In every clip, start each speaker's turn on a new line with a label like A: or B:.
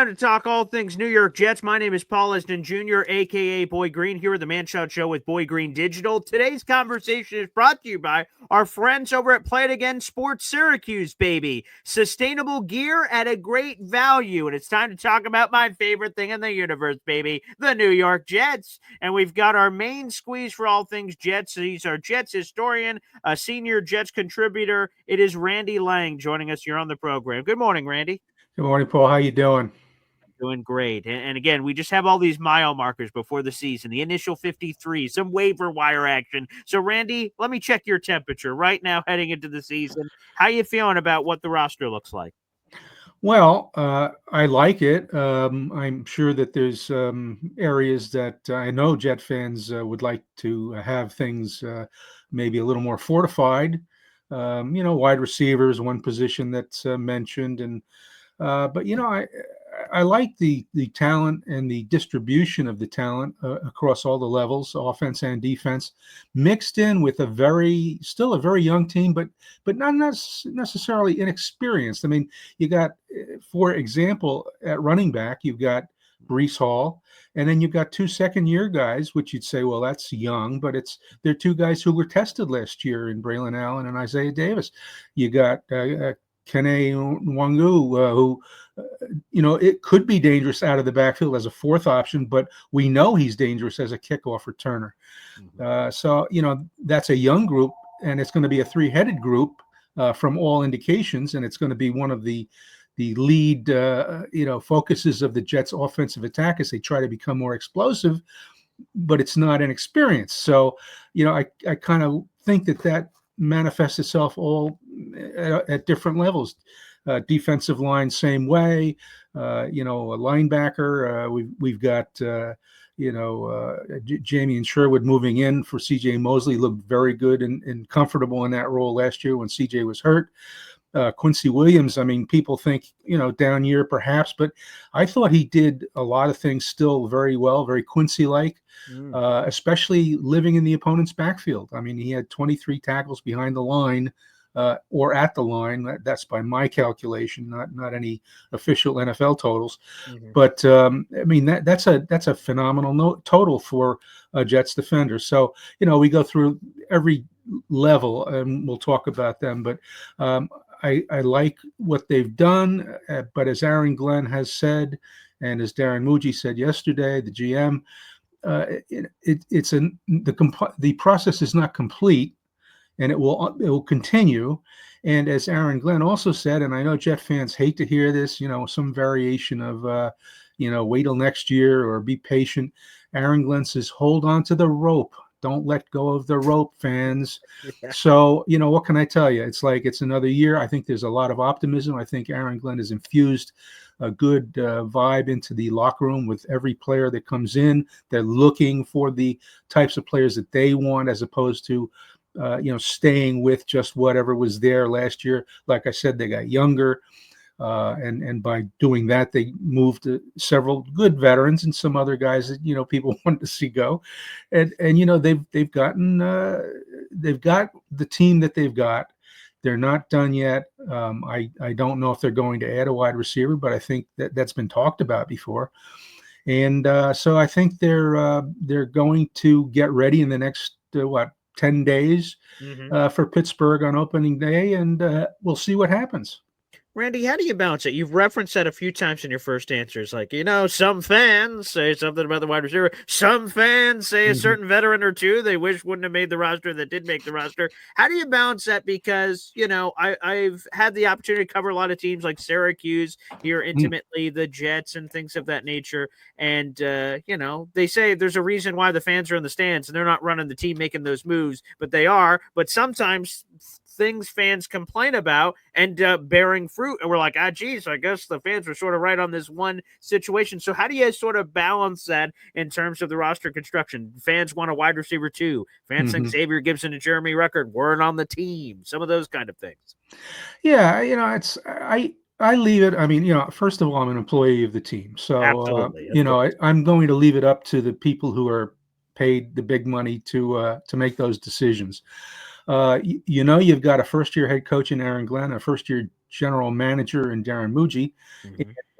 A: time to talk all things New York Jets. My name is Paul Esden Jr., a.k.a. Boy Green, here at the Man Shot Show with Boy Green Digital. Today's conversation is brought to you by our friends over at Play It Again Sports Syracuse, baby. Sustainable gear at a great value. And it's time to talk about my favorite thing in the universe, baby, the New York Jets. And we've got our main squeeze for all things Jets. He's our Jets historian, a senior Jets contributor. It is Randy Lange joining us here on the program. Good morning, Randy.
B: Good morning, Paul. How you doing?
A: Doing great. And again, we just have all these mile markers before the season, the initial 53, some waiver wire action. So, Randy, let me check your temperature right now heading into the season. How you feeling about what the roster looks like?
B: Well, I like it. I'm sure that there's areas that I know Jet fans would like to have things maybe a little more fortified. Wide receivers, one position that's mentioned, but I like the talent and the distribution of the talent across all the levels, offense and defense, mixed in with still a very young team, but not necessarily inexperienced. I mean, you got, for example, at running back, you've got Brees Hall, and then you've got two second-year guys, which you'd say, well, that's young, but they're two guys who were tested last year in Braylon Allen and Isaiah Davis. You got Kene Nwangu, who, it could be dangerous out of the backfield as a fourth option, but we know he's dangerous as a kickoff returner. So, that's a young group, and it's going to be a three-headed group from all indications, and it's going to be one of the lead, focuses of the Jets' offensive attack as they try to become more explosive, but it's not inexperienced. So, I kind of think that manifests itself all at different levels. Defensive line, same way. A linebacker. We've got Jamie and Sherwood moving in for C.J. Mosley. Looked very good and comfortable in that role last year when C.J. was hurt. Quincy Williams, I mean, people think, down year perhaps, but I thought he did a lot of things still very well, very Quincy-like, especially living in the opponent's backfield. I mean, he had 23 tackles behind the line or at the line. That's by my calculation, not any official NFL totals. But I mean, that's a phenomenal total for a Jets defender. So, we go through every level and we'll talk about them, but I like what they've done, but as Aaron Glenn has said, and as Darren Muji said yesterday, the GM, the process is not complete, and it will continue. And as Aaron Glenn also said, and I know Jet fans hate to hear this, some variation of, wait till next year or be patient. Aaron Glenn says, hold on to the rope. Don't let go of the rope, fans. Yeah. So, what can I tell you? It's like it's another year. I think there's a lot of optimism. I think Aaron Glenn has infused a good vibe into the locker room with every player that comes in. They're looking for the types of players that they want as opposed to, staying with just whatever was there last year. Like I said, they got younger. And by doing that, they moved several good veterans and some other guys that people wanted to see go, and they've got the team that they've got. They're not done yet. I don't know if they're going to add a wide receiver, but I think that's been talked about before, and so I think they're going to get ready in the next 10 days for Pittsburgh on opening day, and we'll see what happens.
A: Randy, how do you balance it? You've referenced that a few times in your first answers. Like, some fans say something about the wide receiver. Some fans say a certain veteran or two they wish wouldn't have made the roster that did make the roster. How do you balance that? Because, I've had the opportunity to cover a lot of teams like Syracuse here intimately, the Jets and things of that nature. And, they say there's a reason why the fans are in the stands and they're not running the team making those moves, but they are. But sometimes things fans complain about end up bearing fruit, and we're like, geez, I guess the fans were sort of right on this one situation. So how do you sort of balance that in terms of the roster construction? Fans want a wide receiver too. Fans think Xavier Gibson and Jeremy Ruckert weren't on the team. Some of those kind of things.
B: Yeah, I leave it. I mean, first of all, I'm an employee of the team, so
A: absolutely,
B: I'm going to leave it up to the people who are paid the big money to make those decisions. You've got a first-year head coach in Aaron Glenn, a first-year general manager in Darren Muji.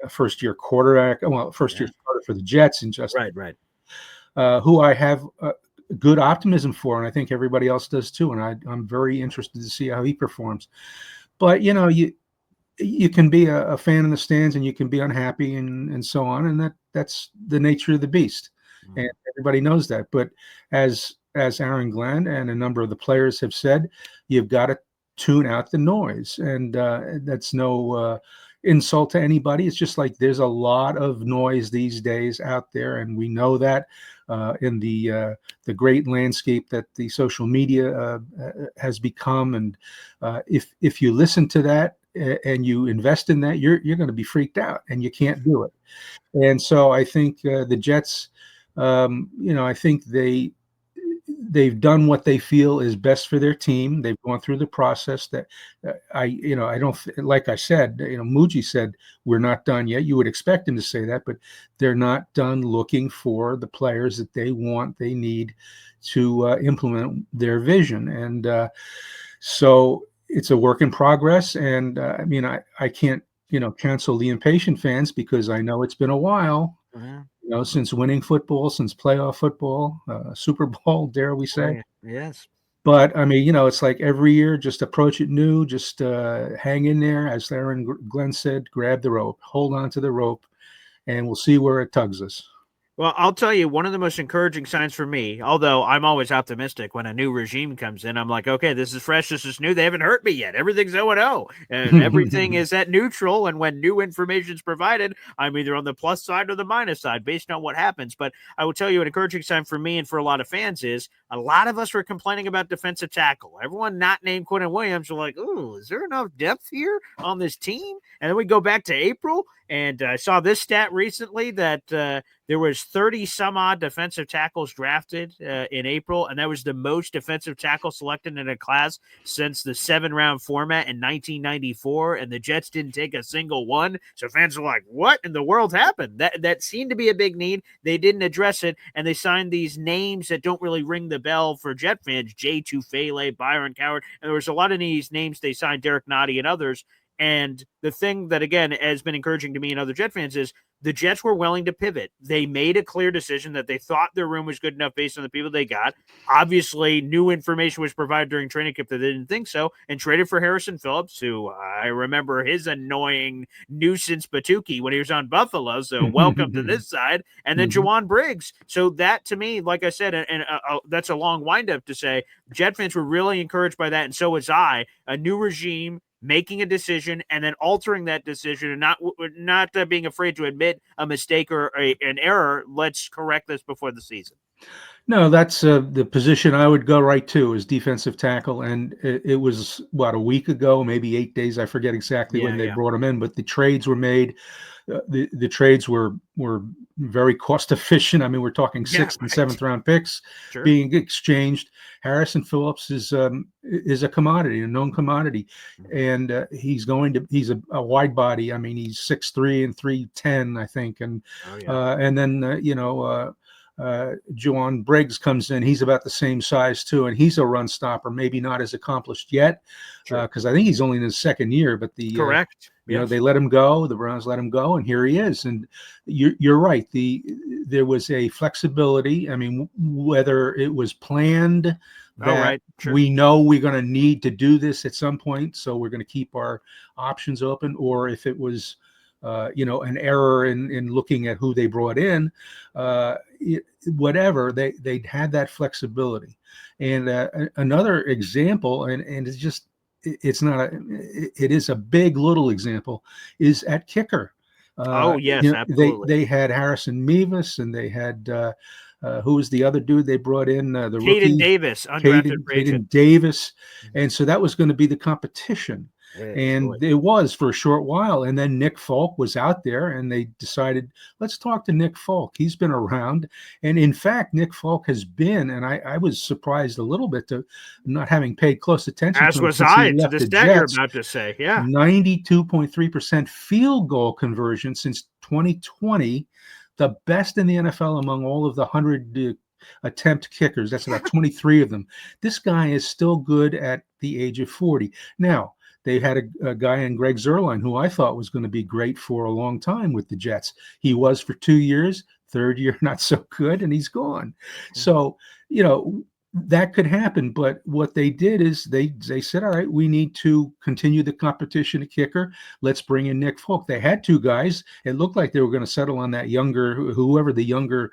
B: a first-year quarterback, well, first-year
A: Yeah.
B: starter for the Jets, and just
A: Right, right.
B: who I have good optimism for, and I think everybody else does too. And I'm very interested to see how he performs. But you can be a fan in the stands, and you can be unhappy, and so on, and that's the nature of the beast, and
A: Mhm.
B: everybody knows that. But as Aaron Glenn and a number of the players have said, you've got to tune out the noise, and that's no insult to anybody. It's just like there's a lot of noise these days out there, and we know that in the great landscape that the social media has become. And if you listen to that and you invest in that, you're going to be freaked out, and you can't do it. And so I think the Jets, I think they've done what they feel is best for their team. They've gone through the process that I don't, like I said, Muji said, we're not done yet. You would expect him to say that, but they're not done looking for the players that they want, they need to implement their vision. And so it's a work in progress. And I mean, I can't, cancel the impatient fans, because I know it's been a while,
A: Yeah.
B: since winning football, since playoff football, Super Bowl, dare we
A: Oh,
B: say.
A: yeah. Yes.
B: But I mean, it's like every year, just approach it new, just hang in there. As Aaron Glenn said, grab the rope, hold on to the rope, and we'll see where it tugs us.
A: Well, I'll tell you, one of the most encouraging signs for me, although I'm always optimistic when a new regime comes in, I'm like, okay, this is fresh, this is new. They haven't hurt me yet. Everything's O, and everything is at neutral. And when new information is provided, I'm either on the plus side or the minus side based on what happens. But I will tell you, an encouraging sign for me and for a lot of fans is a lot of us were complaining about defensive tackle. Everyone not named Quinton Williams were like, oh, is there enough depth here on this team? And then we go back to April, and I saw this stat recently that there was 30 some odd defensive tackles drafted in April, and that was the most defensive tackle selected in a class since the 7-round format in 1994. And the Jets didn't take a single one. So fans are like, "What in the world happened?" That seemed to be a big need. They didn't address it, and they signed these names that don't really ring the bell for Jet fans: Jay Tufele, Byron Coward, and there was a lot of these names they signed, Derek Nottie and others. And the thing that, again, has been encouraging to me and other Jet fans is the Jets were willing to pivot. They made a clear decision that they thought their room was good enough based on the people they got. Obviously, new information was provided during training camp that they didn't think so, and traded for Harrison Phillips, who I remember his annoying nuisance Batuki when he was on Buffalo. So welcome to this side. And then
B: Mhm.
A: Jawan Briggs. So that, to me, like I said, and that's a long windup to say, Jet fans were really encouraged by that, and so was I. A new regime making a decision and then altering that decision, and not being afraid to admit a mistake or an error. Let's correct this before the season.
B: No, that's the position I would go right to, is defensive tackle. And it was, what, a week ago, maybe 8 days. I forget exactly when
A: Yeah,
B: they
A: yeah,
B: brought him in, but the trades were made. The trades were very cost efficient. I mean, we're talking
A: yeah.
B: sixth and
A: Right.
B: seventh round picks
A: Sure.
B: being exchanged. Harrison Phillips is a commodity, a known commodity,
A: Mhm.
B: and he's a wide body. I mean, he's 6'3" and 310, I think,
A: Oh yeah.
B: and then Juwan Briggs comes in. He's about the same size too, and he's a run stopper. Maybe not as accomplished yet,
A: Sure.
B: because I think he's only in his second year. But
A: Correct. Yes.
B: they let him go. The Browns let him go, and here he is. And you're right. There was a flexibility. I mean, whether it was planned
A: Oh
B: that
A: right. Sure.
B: we know we're going to need to do this at some point, so we're going to keep our options open, or if it was, an error in looking at who they brought in, whatever, they'd had that flexibility. And another example, and it's not it is a big little example, is at kicker.
A: Oh yes. Absolutely.
B: They had Harrison Mevis, and they had who was the other dude they brought in, the
A: Caden
B: rookie,
A: Davis, undrafted free agent.
B: Caden Davis.
A: Mhm.
B: And so that was going to be the competition.
A: Boy.
B: And it was for a short while. And then Nick Folk was out there, and they decided, let's talk to Nick Folk. He's been around. And in fact, Nick Folk has been, and I was surprised a little bit to not having paid close attention to
A: As
B: him
A: was
B: since he
A: I to
B: left
A: the
B: the
A: stat you're
B: Jets.
A: about to say. Yeah.
B: 92.3% field goal conversion since 2020, the best in the NFL among all of the 100 attempt kickers. That's about 23 of them. This guy is still good at the age of 40. Now, they had a guy in Greg Zuerlein who I thought was going to be great for a long time with the Jets. He was for 2 years. Third year, not so good, and he's gone.
A: Mhm.
B: So, that could happen. But what they did is they said, all right, we need to continue the competition at kicker. Let's bring in Nick Folk. They had two guys. It looked like they were going to settle on that younger, whoever the younger,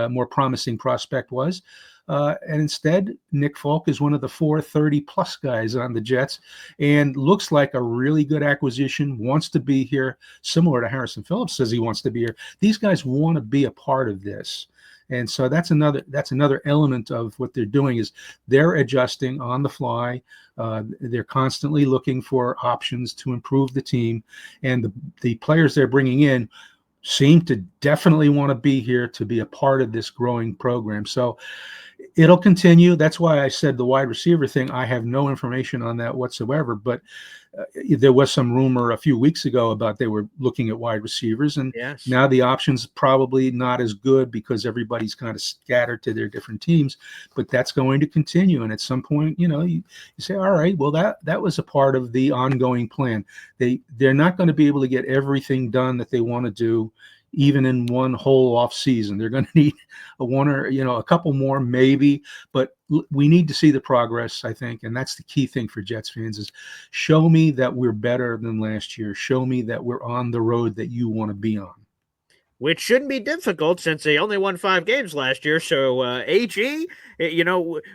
B: more promising prospect was. And instead, Nick Folk is one of the 430 plus guys on the Jets and looks like a really good acquisition, wants to be here, similar to Harrison Phillips says he wants to be here. These guys want to be a part of this. And so that's another element of what they're doing is they're adjusting on the fly. They're constantly looking for options to improve the team, and the players they're bringing in seem to definitely want to be here to be a part of this growing program. So it'll continue. That's why I said the wide receiver thing. I have no information on that whatsoever, but there was some rumor a few weeks ago about they were looking at wide receivers, and
A: Yes.
B: now the option's probably not as good because everybody's kind of scattered to their different teams, but that's going to continue. And at some point, you say, all right, well, that was a part of the ongoing plan. They're not going to be able to get everything done that they want to do even in one whole off season. They're going to need a couple more maybe, but we need to see the progress, I think. And that's the key thing for Jets fans is show me that we're better than last year. Show me that we're on the road that you want to be on.
A: Which shouldn't be difficult since they only won 5 games last year. So, AG,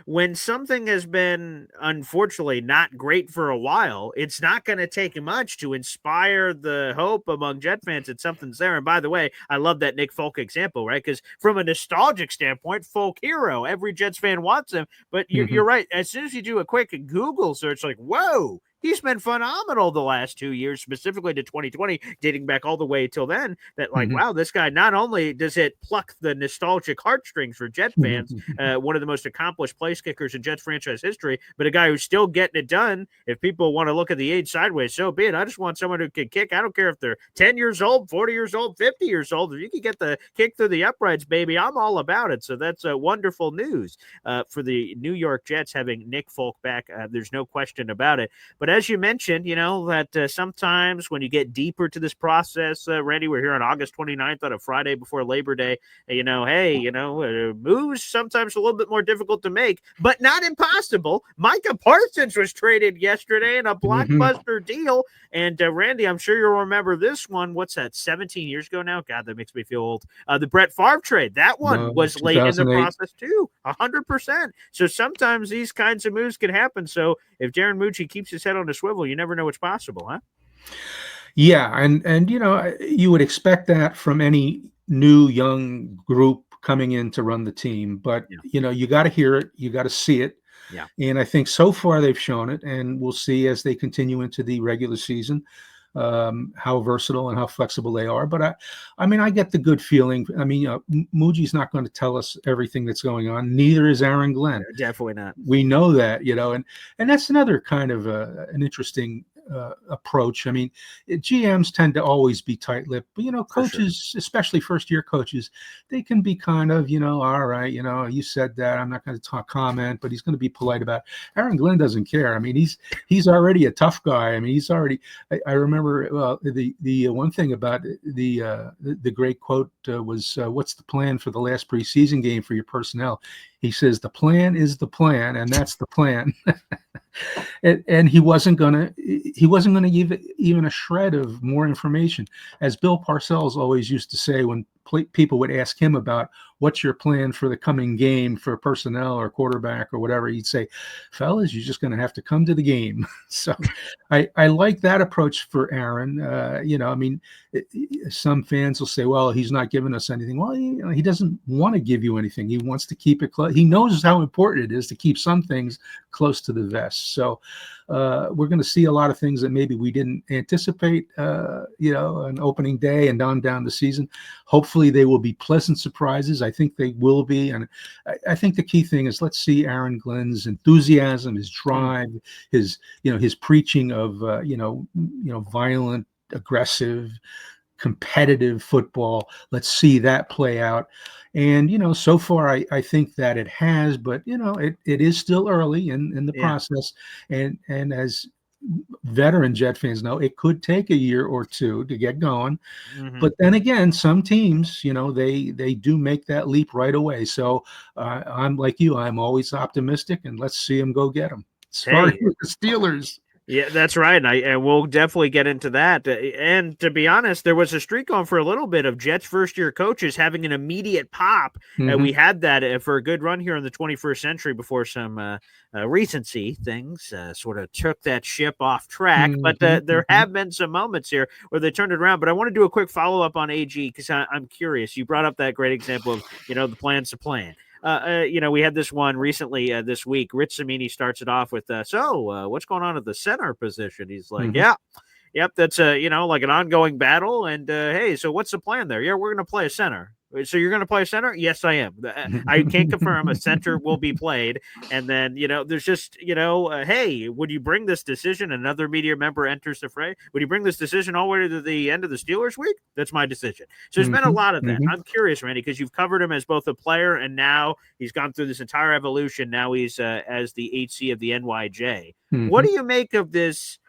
A: when something has been unfortunately not great for a while, it's not going to take much to inspire the hope among Jet fans that something's there. And by the way, I love that Nick Folk example, right? Because from a nostalgic standpoint, Folk hero, every Jets fan wants him. But you're right. As soon as you do a quick Google search, like, whoa, he's been phenomenal the last 2 years, specifically to 2020, dating back all the way till then. That like, wow, this guy not only does it pluck the nostalgic heartstrings for Jet fans, one of the most accomplished place kickers in Jets franchise history, but a guy who's still getting it done. If people want to look at the age sideways, so be it. I just want someone who can kick. I don't care if they're 10 years old, 40 years old, 50 years old. If you can get the kick through the uprights, baby, I'm all about it. So that's wonderful news for the New York Jets having Nick Folk back. There's no question about it. But as you mentioned, that sometimes when you get deeper to this process, Randy, we're here on August 29th on a Friday before Labor Day. Moves sometimes a little bit more difficult to make, but not impossible. Micah Parsons was traded yesterday in a blockbuster deal. And Randy, I'm sure you'll remember this one. What's that, 17 years ago now? God, that makes me feel old. The Brett Favre trade. That one was late in the process too, 100%. So sometimes these kinds of moves can happen. So if Darren Mucci keeps his head on a swivel, you never know what's possible, huh?
B: Yeah, and you would expect that from any new young group coming in to run the team, but you got to hear it, you got to see it.
A: Yeah.
B: And I think so far they've shown it, and we'll see as they continue into the regular season how versatile and how flexible they are. But I get the good feeling. Muji's not going to tell us everything that's going on. Neither is Aaron Glenn.
A: Definitely not.
B: We know that, and that's another kind of an interesting approach. GMs tend to always be tight-lipped, but coaches, especially first-year coaches, they can be kind of, all right, you said that, I'm not going to comment, but he's going to be polite about it. Aaron Glenn doesn't care. He's already a tough guy. He's already. I remember the one thing about the great quote was, "What's the plan for the last preseason game for your personnel?" He says, "The plan is the plan, and that's the plan." and he wasn't gonna give even a shred of more information. As Bill Parcells always used to say when people would ask him about what's your plan for the coming game for personnel or quarterback or whatever, he'd say, fellas, you're just going to have to come to the game. So I like that approach for Aaron. Some fans will say, well, he's not giving us anything. Well, he doesn't want to give you anything. He wants to keep it close. He knows how important it is to keep some things close to the vest. So we're going to see a lot of things that maybe we didn't anticipate, on opening day and on down the season. Hopefully they will be pleasant surprises. I think they will be. And I think the key thing is let's see Aaron Glenn's enthusiasm, his drive, his preaching of, violent, aggressive, competitive football. Let's see that play out. And, so far, I think that it has, but, it is still early in the process. And as veteran Jet fans know, it could take a year or two to get going.
A: Mm-hmm.
B: But then again, some teams, they do make that leap right away. So I'm like you, I'm always optimistic, and let's see them go get them. Starting
A: Hey,
B: with the Steelers.
A: yeah, that's right. And we'll definitely get into that. And to be honest, there was a streak on for a little bit of Jets first year coaches having an immediate pop. We
B: Hmm.
A: had that for a good run here in the 21st century before some recency things sort of took that ship off track. But
B: Hmm.
A: there
B: Hmm.
A: have been some moments here where they turned it around. But I want to do a quick follow up on AG because I'm curious. You brought up that great example of, the plan's the plan. We had this one recently this week. Rich Samini starts it off with, what's going on at the center position? He's like,
B: Hmm.
A: yeah, yep, that's like an ongoing battle. And hey, so what's the plan there? Yeah, we're going to play a center. So you're going to play a center? Yes, I am. I can confirm a center will be played. And then there's just hey, would you bring this decision? Another media member enters the fray. Would you bring this decision all the way to the end of the Steelers week? That's my decision. So there's been a lot of that.
B: Hmm.
A: I'm curious, Randy, because you've covered him as both a player and now he's gone through this entire evolution. Now he's as the HC of the NYJ. What
B: Hmm.
A: do you make of this?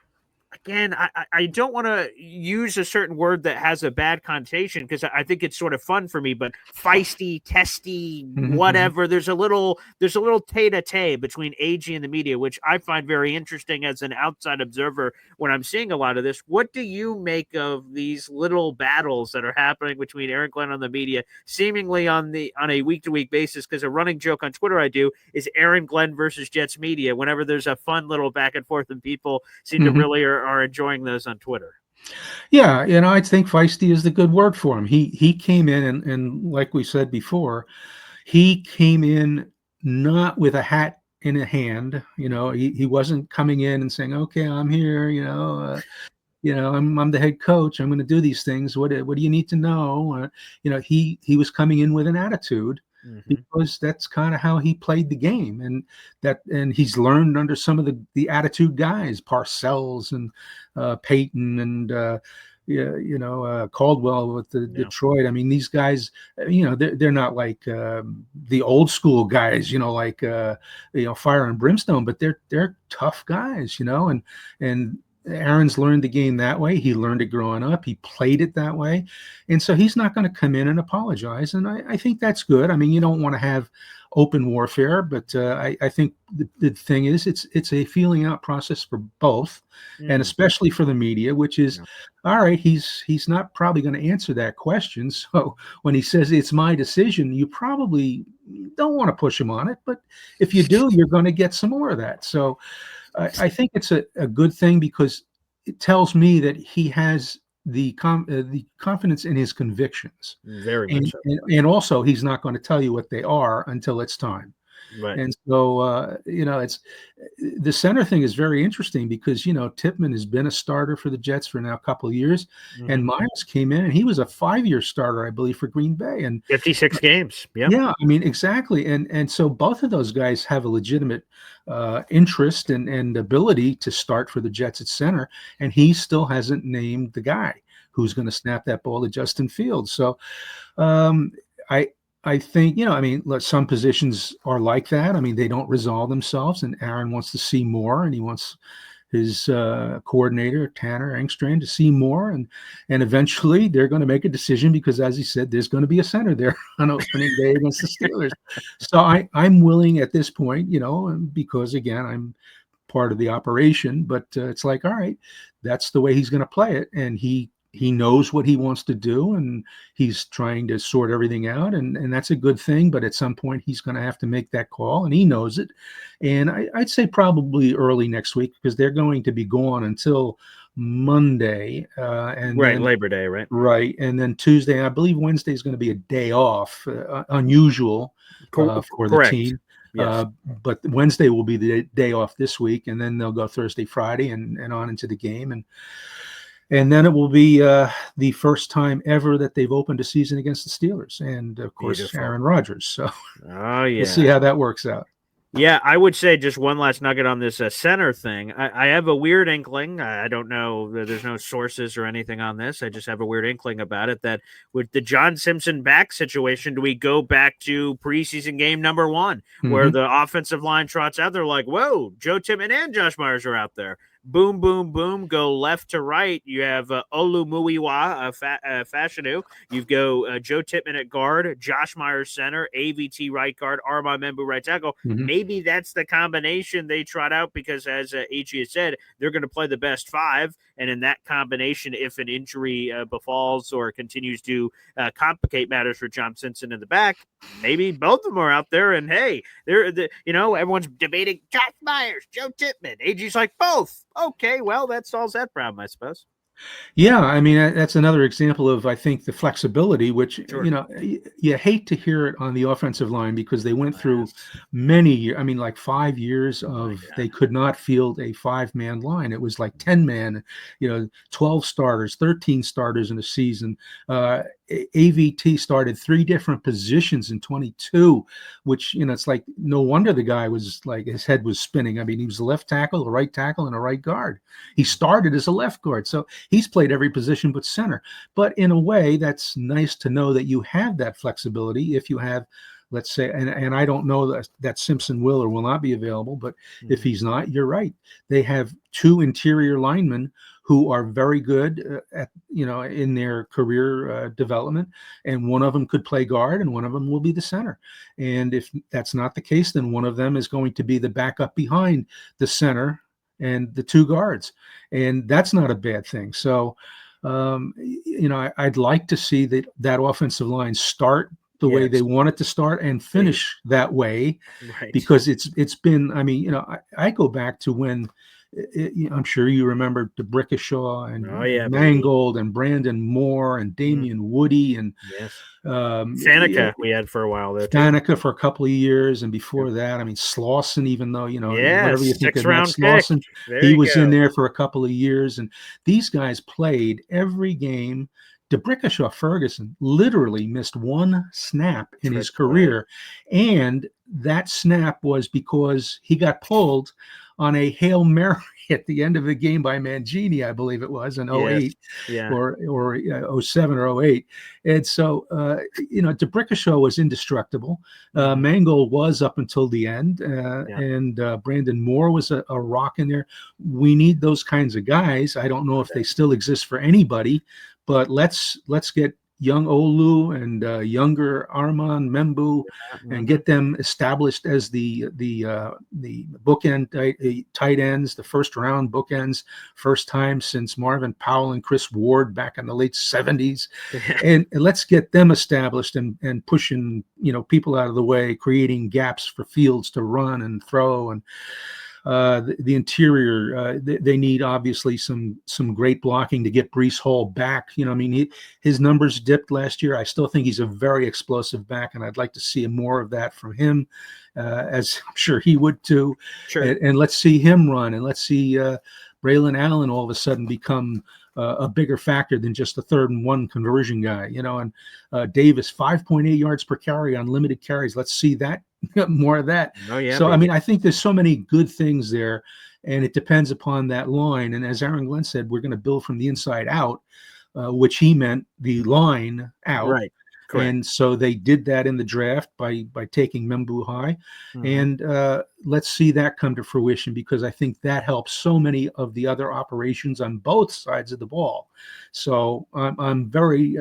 A: Again, I don't want to use a certain word that has a bad connotation because I think it's sort of fun for me, but feisty, testy,
B: Hmm.
A: whatever. There's a little tete-a-tete between AG and the media, which I find very interesting as an outside observer when I'm seeing a lot of this. What do you make of these little battles that are happening between Aaron Glenn on the media, seemingly on a week-to-week basis? Because a running joke on Twitter I do is Aaron Glenn versus Jets media. Whenever there's a fun little back and forth, and people seem to
B: Hmm.
A: really are enjoying those on Twitter.
B: Yeah, I think feisty is the good word for him. He came in, and like we said before, he came in not with a hat in a hand. He wasn't coming in and saying, "Okay, I'm here. I'm the head coach. I'm going to do these things. What do you need to know?" He was coming in with an attitude
A: Mm-hmm.
B: because that's kind of how he played the game, and he's learned under some of the attitude guys, Parcells and Peyton and yeah, Caldwell with the
A: Yeah.
B: Detroit. I mean, these guys, they're not like the old school guys, like fire and brimstone, but they're tough guys, and Aaron's learned the game that way. He learned it growing up. He played it that way. And so he's not going to come in and apologize. And I think that's good. I mean, you don't want to have open warfare, but I think the thing is, it's a feeling out process for both, and
A: Mm.
B: especially for the media, which is,
A: Yeah.
B: all right, he's not probably going to answer that question. So when he says it's my decision, you probably don't want to push him on it. But if you do, you're going to get some more of that. So I think it's a good thing because it tells me that he has the confidence in his convictions,
A: Very much
B: and,
A: so.
B: and also he's not going to tell you what they are until it's time.
A: Right.
B: And so it's the center thing is very interesting because Tippmann has been a starter for the Jets for now a couple of years,
A: Mm-hmm.
B: and Myers came in and he was a 5-year starter, I believe, for Green Bay, and
A: 56 games. Yep.
B: yeah, I mean, exactly. And so both of those guys have a legitimate interest and ability to start for the Jets at center, and he still hasn't named the guy who's going to snap that ball to Justin Fields. So um, I I think, I mean, look, some positions are like that. I mean, they don't resolve themselves, and Aaron wants to see more, and he wants his coordinator Tanner Engstrand to see more, and eventually they're going to make a decision because, as he said, there's going to be a center there on opening day against the Steelers. So I'm willing at this point, because again I'm part of the operation, but it's like, all right, that's the way he's going to play it, and he knows what he wants to do, and he's trying to sort everything out, and that's a good thing. But at some point, he's going to have to make that call, and he knows it. And I'd say probably early next week because they're going to be gone until Monday, and
A: Right.
B: then
A: Labor Day. Right.
B: right, and then Tuesday. I believe Wednesday is going to be a day off, unusual for the
A: Correct.
B: team.
A: Yes.
B: But Wednesday will be the day off this week, and then they'll go Thursday, Friday, and on into the game, and then it will be the first time ever that they've opened a season against the Steelers, and of course
A: Beautiful.
B: Aaron Rodgers. So
A: Oh
B: we'll see
A: yeah.
B: how that works out.
A: Yeah, I would say just one last nugget on this center thing. I have a weird inkling. I don't know. There's no sources or anything on this. I just have a weird inkling about it that with the John Simpson back situation, do we go back to preseason game number 1 where
B: Hmm.
A: the offensive line trots out? They're like, whoa, Joe Tippmann and Josh Myers are out there. boom, boom, boom, go left to right. You have Olumuyiwa Fashanu. You go Joe Tippmann at guard, Josh Myers center, AVT right guard, Armand Membu right tackle.
B: Mhm.
A: Maybe that's the combination they trot out because, as AG has said, they're going to play the best five. And in that combination, if an injury befalls or continues to complicate matters for John Simpson in the back, maybe both of them are out there. And hey, everyone's debating Josh Myers, Joe Tippmann. AG's like both. Okay, well, that solves that problem, I suppose.
B: Yeah, I mean that's another example of, I think, the flexibility, which
A: Sure.
B: you hate to hear it on the offensive line because they went through
A: Yes.
B: many years. I mean, like 5 years of
A: God.
B: they could not field a 5-man line. It was like 10-man, 12 starters, 13 starters in a season. AVT started 3 different positions in 22, which it's like no wonder the guy was like his head was spinning. I mean, he was a left tackle, a right tackle, and a right guard. He started as a left guard, so he's played every position but center. But in a way, that's nice to know that you have that flexibility if you have, let's say, and I don't know that Simpson will or will not be available, but if he's not, you're right. They have 2 interior linemen who are very good at in their career development, and one of them could play guard and one of them will be the center. And if that's not the case, then one of them is going to be the backup behind the center and the 2 guards, and that's not a bad thing. So I'd like to see that offensive line start the way they want it to start and finish that way,
A: right?
B: Because it's been, I mean, I go back to when I'm sure you remember DeBrickashaw and Mangold and Brandon Moore and Damian Woody and
A: Faneca we had for a while there.
B: Faneca for a couple of years, and before that, I mean Slauson. Even though whatever you think of Matt Slauson, he was in there for a couple of years, and these guys played every game. DeBrickashaw Ferguson literally missed 1 snap in his career, and that snap was because he got pulled on a Hail Mary at the end of the game by Mangini, I believe it was, in 08 or 07 or 08. And so, DeBrickashaw was indestructible. Mangold was up until the end, and Brandon Moore was a rock in there. We need those kinds of guys. I don't know if they still exist for anybody, but let's get young Olu and younger Armand Membu and get them established as the bookend tight ends, the first round bookends, first time since Marvin Powell and Chris Ward back in the late 70s. And let's get them established and pushing people out of the way, creating gaps for Fields to run and throw. And the interior, they need obviously some great blocking to get Breece Hall back. His numbers dipped last year. I still think he's a very explosive back, and I'd like to see more of that from him, as I'm sure he would too.
A: Sure.
B: And let's see him run, and let's see Braylon Allen all of a sudden become a bigger factor than just the 3rd and 1 conversion guy. And Davis, 5.8 yards per carry on limited carries. Let's see that. More of that. So, baby. I mean, I think there's so many good things there, and it depends upon that line. And as Aaron Glenn said, we're going to build from the inside out, which he meant the line out.
A: Right. Correct.
B: And so they did that in the draft by taking Membu high. And let's see that come to fruition, because I think that helps so many of the other operations on both sides of the ball. So I'm very,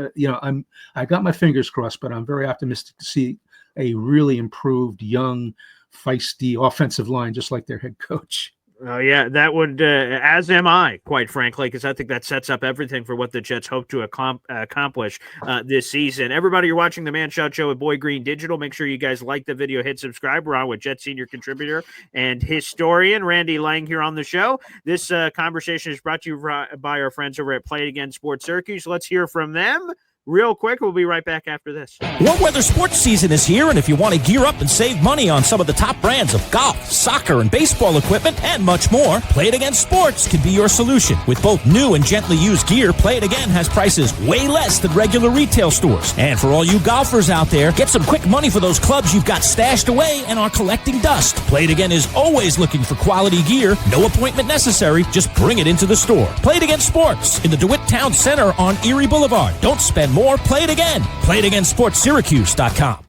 B: I got my fingers crossed, but I'm very optimistic to see a really improved, young, feisty offensive line, just like their head coach.
A: Oh, yeah, that would, as am I, quite frankly, because I think that sets up everything for what the Jets hope to accomplish this season. Everybody, you're watching the Man Shot Show at Boy Green Digital. Make sure you guys like the video, hit subscribe. We're on with Jets senior contributor and historian Randy Lange here on the show. This conversation is brought to you by our friends over at Play It Again Sports Syracuse. Let's hear from them real quick. We'll be right back after this.
C: Warm weather sports season is here, and if you want to gear up and save money on some of the top brands of golf, soccer, and baseball equipment, and much more, Play It Again Sports can be your solution. With both new and gently used gear, Play It Again has prices way less than regular retail stores. And for all you golfers out there, get some quick money for those clubs you've got stashed away and are collecting dust. Play It Again is always looking for quality gear. No appointment necessary. Just bring it into the store. Play It Again Sports in the DeWitt Town Center on Erie Boulevard. Don't spend more. Play it again. PlayItAgainSportsSyracuse.com.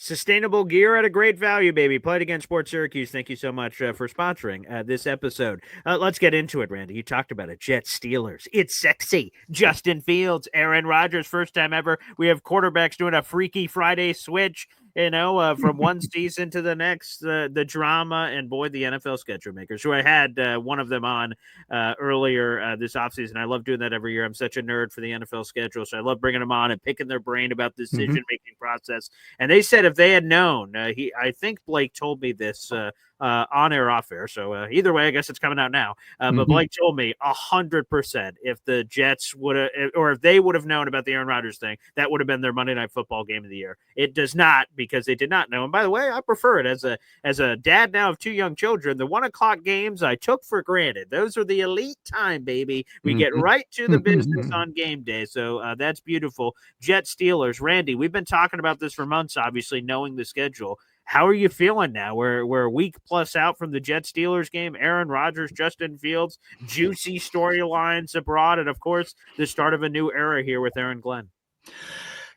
A: Sustainable gear at a great value, baby. Played Against Sports Syracuse. Thank you so much for sponsoring this episode. Let's get into it, Randy. You talked about it. Jets, Steelers. It's sexy. Justin Fields, Aaron Rodgers, first time ever. We have quarterbacks doing a Freaky Friday switch. From one season to the next, the drama, and boy, the NFL schedule makers, who I had one of them on earlier this offseason. I love doing that every year. I'm such a nerd for the NFL schedule, so I love bringing them on and picking their brain about the decision-making process. And they said if they had known, I think Blake told me this on air, off air. So either way, I guess it's coming out now. But Blake told me 100% if the Jets would have, or if they would have known about the Aaron Rodgers thing, that would have been their Monday Night Football game of the year. It does not, because they did not know. And by the way, I prefer it as a dad now of 2 young children. The 1 o'clock games I took for granted. Those are the elite time, baby. We get right to the business on game day. So that's beautiful. Jets, Steelers. Randy, we've been talking about this for months, obviously, knowing the schedule. How are you feeling now? We're a week plus out from the Jets Steelers game. Aaron Rodgers, Justin Fields, juicy storylines abroad, and of course the start of a new era here with Aaron Glenn.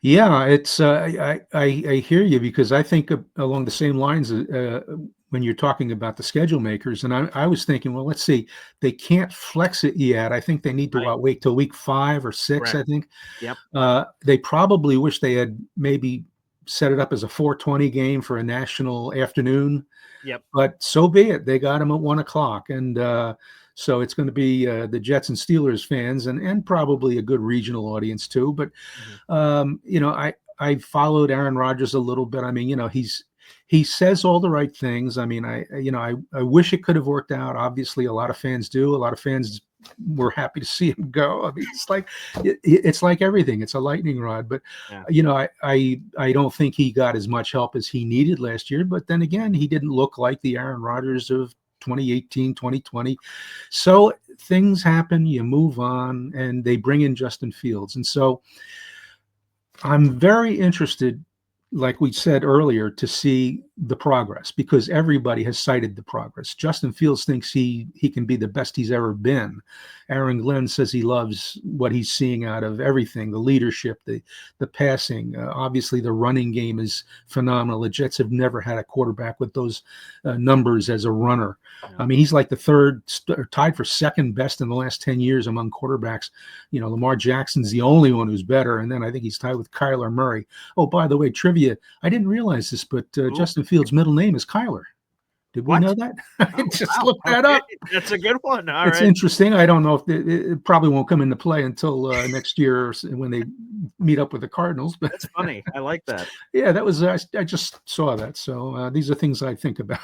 B: Yeah, it's I hear you, because I think along the same lines when you're talking about the schedule makers, and I was thinking, well, let's see, they can't flex it yet. I think they need to wait till week 5 or 6.
A: Correct.
B: I think.
A: Yep.
B: They probably wish they had maybe set it up as a 4:20 game for a national afternoon.
A: Yep.
B: But so be it. They got them at 1 o'clock, and so it's going to be the Jets and Steelers fans, and probably a good regional audience too. But I followed Aaron Rodgers a little bit. I mean, he says all the right things. I mean, I wish it could have worked out. Obviously, a lot of fans do. A lot of fans were happy to see him go. I mean, it's like everything. It's a lightning rod. But I don't think he got as much help as he needed last year. But then again, he didn't look like the Aaron Rodgers of 2018, 2020. So things happen. You move on, and they bring in Justin Fields. And so I'm very interested, like we said earlier, to see the progress, because everybody has cited the progress. Justin Fields thinks he can be the best he's ever been. Aaron Glenn says he loves what he's seeing out of everything, the leadership, the passing. Obviously, the running game is phenomenal. The Jets have never had a quarterback with those numbers as a runner. Yeah. I mean, he's like the third, tied for second best in the last 10 years among quarterbacks. Lamar Jackson's the only one who's better, and then I think he's tied with Kyler Murray. Oh, by the way, trivia, I didn't realize this, but Justin Fields' middle name is Kyler. Did we know that? I just looked that up.
A: That's a good one.
B: It's interesting. I don't know if it probably won't come into play until next year when they meet up with the Cardinals. But
A: that's funny. I like that.
B: Yeah, that was. I just saw that. So these are things I think about.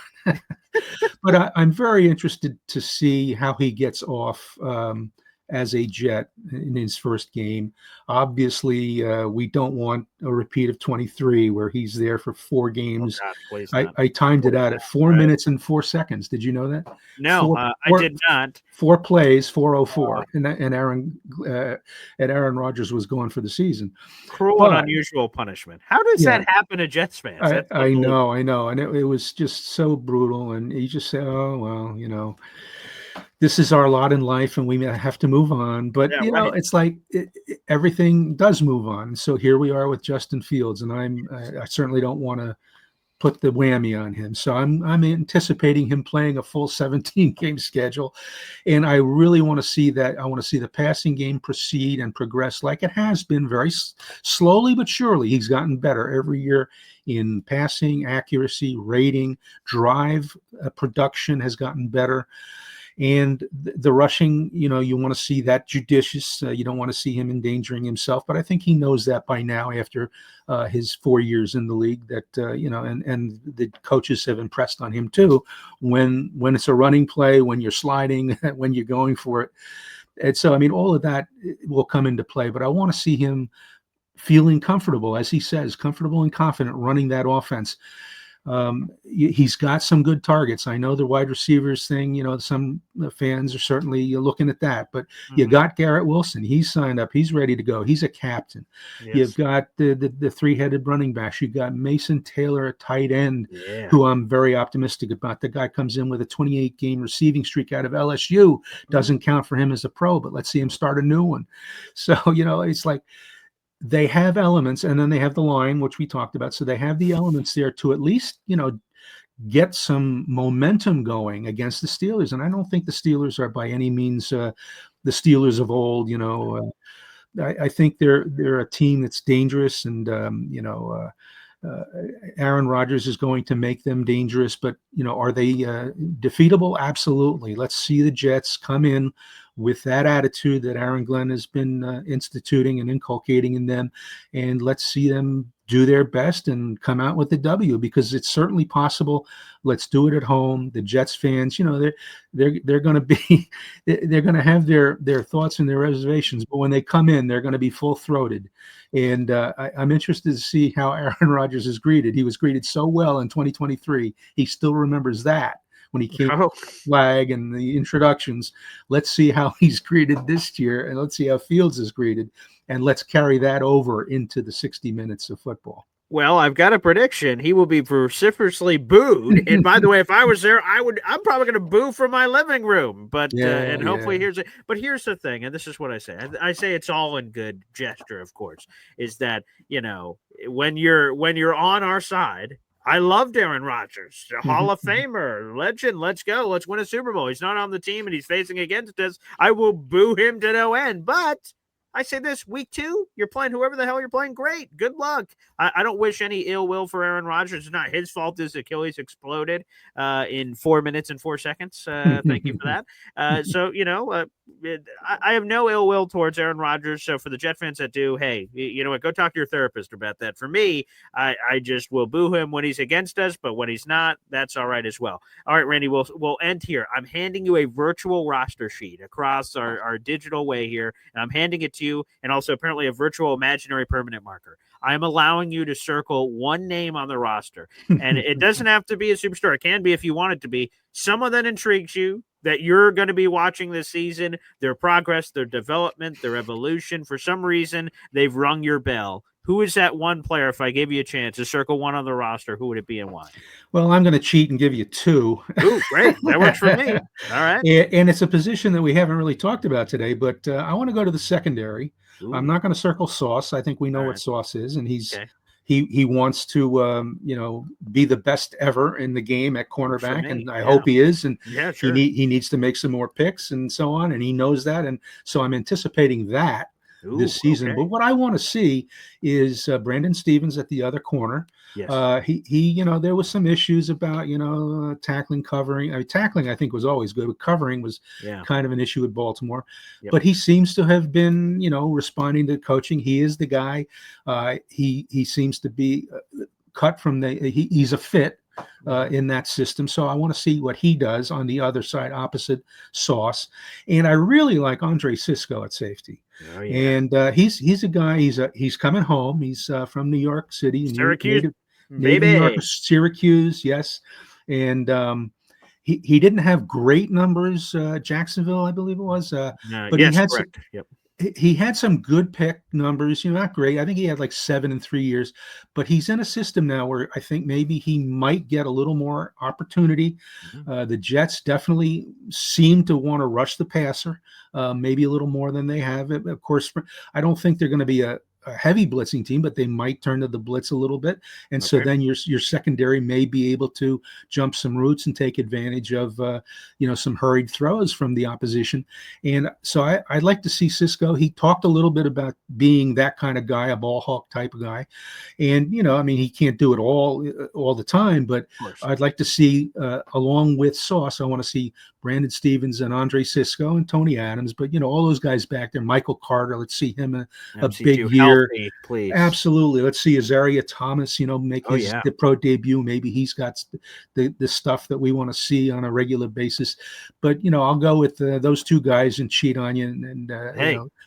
B: But I'm very interested to see how he gets off as a Jet in his first game. Obviously, we don't want a repeat of 23 where he's there for 4 games.
A: Oh God,
B: I timed it out at 4 minutes and 4 seconds. Did you know that?
A: No, I did not.
B: 4 plays, 4:04, and Aaron Rodgers was gone for the season.
A: Cruel and unusual punishment. How does that happen to Jets fans?
B: I know, and it was just so brutal. And you just say, oh well, this is our lot in life, and we have to move on. But it's like everything does move on. So here we are with Justin Fields, and I certainly don't want to put the whammy on him. So I'm anticipating him playing a full 17-game schedule, and I really want to see that. I want to see the passing game proceed and progress like it has been, very slowly but surely. He's gotten better every year in passing accuracy, rating, drive production has gotten better. And the rushing, you want to see that judicious. You don't want to see him endangering himself. But I think he knows that by now after his 4 years in the league, that, and the coaches have impressed on him too. When it's a running play, when you're sliding, when you're going for it. And so, I mean, all of that will come into play. But I want to see him feeling comfortable, as he says, comfortable and confident running that offense. He's got some good targets. I know the wide receivers thing, some fans are certainly looking at that, but you got Garrett Wilson. He's signed up. He's ready to go. He's a captain. Yes. You've got the three-headed running backs. You've got Mason Taylor, a tight end, who I'm very optimistic about. The guy comes in with a 28-game receiving streak out of LSU. Doesn't count for him as a pro, but let's see him start a new one. So, it's like, they have elements, and then they have the line, which we talked about. So they have the elements there to at least, get some momentum going against the Steelers. And I don't think the Steelers are by any means the Steelers of old. I think they're a team that's dangerous, and uh, Aaron Rodgers is going to make them dangerous. But are they defeatable? Absolutely. Let's see the Jets come in with that attitude that Aaron Glenn has been instituting and inculcating in them, and let's see them do their best and come out with the W, because it's certainly possible. Let's do it at home. The Jets fans, they're going to be they're going to have their thoughts and their reservations, but when they come in, they're going to be full throated. And I'm interested to see how Aaron Rodgers is greeted. He was greeted so well in 2023. He still remembers that when he came flag and the introductions. Let's see how he's greeted this year, and let's see how Fields is greeted, and let's carry that over into the 60 minutes of football.
A: Well, I've got a prediction. He will be vociferously booed. And by the way, if I was there, I'm probably going to boo from my living room. But hopefully But here's the thing, and this is what I say. I say it's all in good gesture, of course, is that, when you're on our side, I loved Aaron Rodgers, a Hall of Famer, legend. Let's go. Let's win a Super Bowl. He's not on the team and he's facing against us. I will boo him to no end. But I say this, week 2, you're playing whoever the hell you're playing. Great. Good luck. I don't wish any ill will for Aaron Rodgers. It's not his fault his Achilles exploded in 4 minutes and 4 seconds. Thank you for that. I have no ill will towards Aaron Rodgers. So for the Jet fans that do, hey, you know what? Go talk to your therapist about that. For me, I just will boo him when he's against us, but when he's not, that's all right as well. All right, Randy, we'll end here. I'm handing you a virtual roster sheet across our digital way here, and I'm handing it to you, and also apparently a virtual imaginary permanent marker. I'm allowing you to circle one name on the roster, and it doesn't have to be a superstar. It can be, if you want it to be, someone that intrigues you, that you're going to be watching this season, their progress, their development, their evolution. For some reason, they've rung your bell. Who is that one player, if I gave you a chance to circle one on the roster, who would it be and why?
B: Well, I'm going to cheat and give you 2.
A: Ooh, great. That works for me. All right.
B: And it's a position that we haven't really talked about today, but I want to go to the secondary.
A: Ooh.
B: I'm not going to circle Sauce. I think we know what Sauce is, and
A: Okay.
B: he wants to be the best ever in the game at cornerback, and I
A: Yeah.
B: hope he is. And
A: Yeah, sure.
B: he needs to make some more picks and so on, and he knows that, and so I'm anticipating that this season.
A: Okay.
B: But what I want to see is Brandon Stevens at the other corner.
A: Yes.
B: He there was some issues about tackling, covering. Tackling I think was always good, but covering was kind of an issue at Baltimore.
A: Yep.
B: But he seems to have been responding to coaching. He is the guy. He seems to be cut from he's a fit in that system. So I want to see what he does on the other side, opposite Sauce. And I really like Andre Sisco at safety.
A: Oh, yeah.
B: And he's a guy. He's coming home. He's from New York City,
A: Syracuse,
B: native New Yorker, Syracuse, yes. And he didn't have great numbers. Jacksonville, I believe it was. But
A: yes,
B: he had
A: correct. Yep.
B: He had some good pick numbers, not great. I think he had like 7 in 3 years, but he's in a system now where I think maybe he might get a little more opportunity. The Jets definitely seem to want to rush the passer, maybe a little more than they have. Of course, I don't think they're going to be a heavy blitzing team, but they might turn to the blitz a little bit. And so then your secondary may be able to jump some routes and take advantage of, some hurried throws from the opposition. And so I'd like to see Sisco. He talked a little bit about being that kind of guy, a ball hawk type of guy. And, he can't do it all the time, but I'd like to see, along with Sauce, I want to see Brandon Stevens and Andre Sisco and Tony Adams, but all those guys back there, Michael Carter, let's see him a big year.
A: Healthy, please.
B: Absolutely. Let's see Azaria Thomas, make his pro debut. Maybe he's got the stuff that we want to see on a regular basis. But, I'll go with those 2 guys and cheat on you and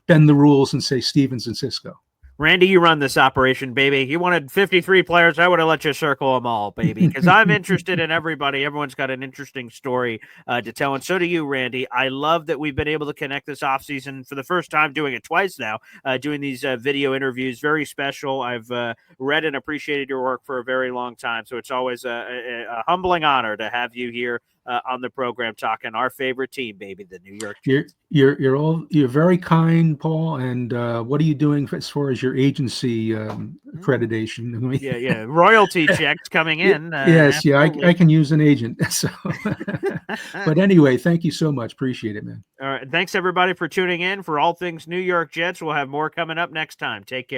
B: bend the rules and say Stevens and Sisco.
A: Randy, you run this operation, baby. You wanted 53 players. I would have let you circle them all, baby, because I'm interested in everybody. Everyone's got an interesting story to tell, and so do you, Randy. I love that we've been able to connect this offseason for the first time, doing it twice now, doing these video interviews. Very special. I've read and appreciated your work for a very long time, so it's always a humbling honor to have you here on the program talking our favorite team, baby, the New York Jets.
B: You're very kind, Paul. And what are you doing as far as your agency accreditation?
A: Yeah. Royalty checks coming in.
B: Yes, yeah, I
A: absolutely.
B: can use an agent. So, but anyway, thank you so much. Appreciate it, man.
A: All right. Thanks everybody for tuning in for all things New York Jets. We'll have more coming up next time. Take care.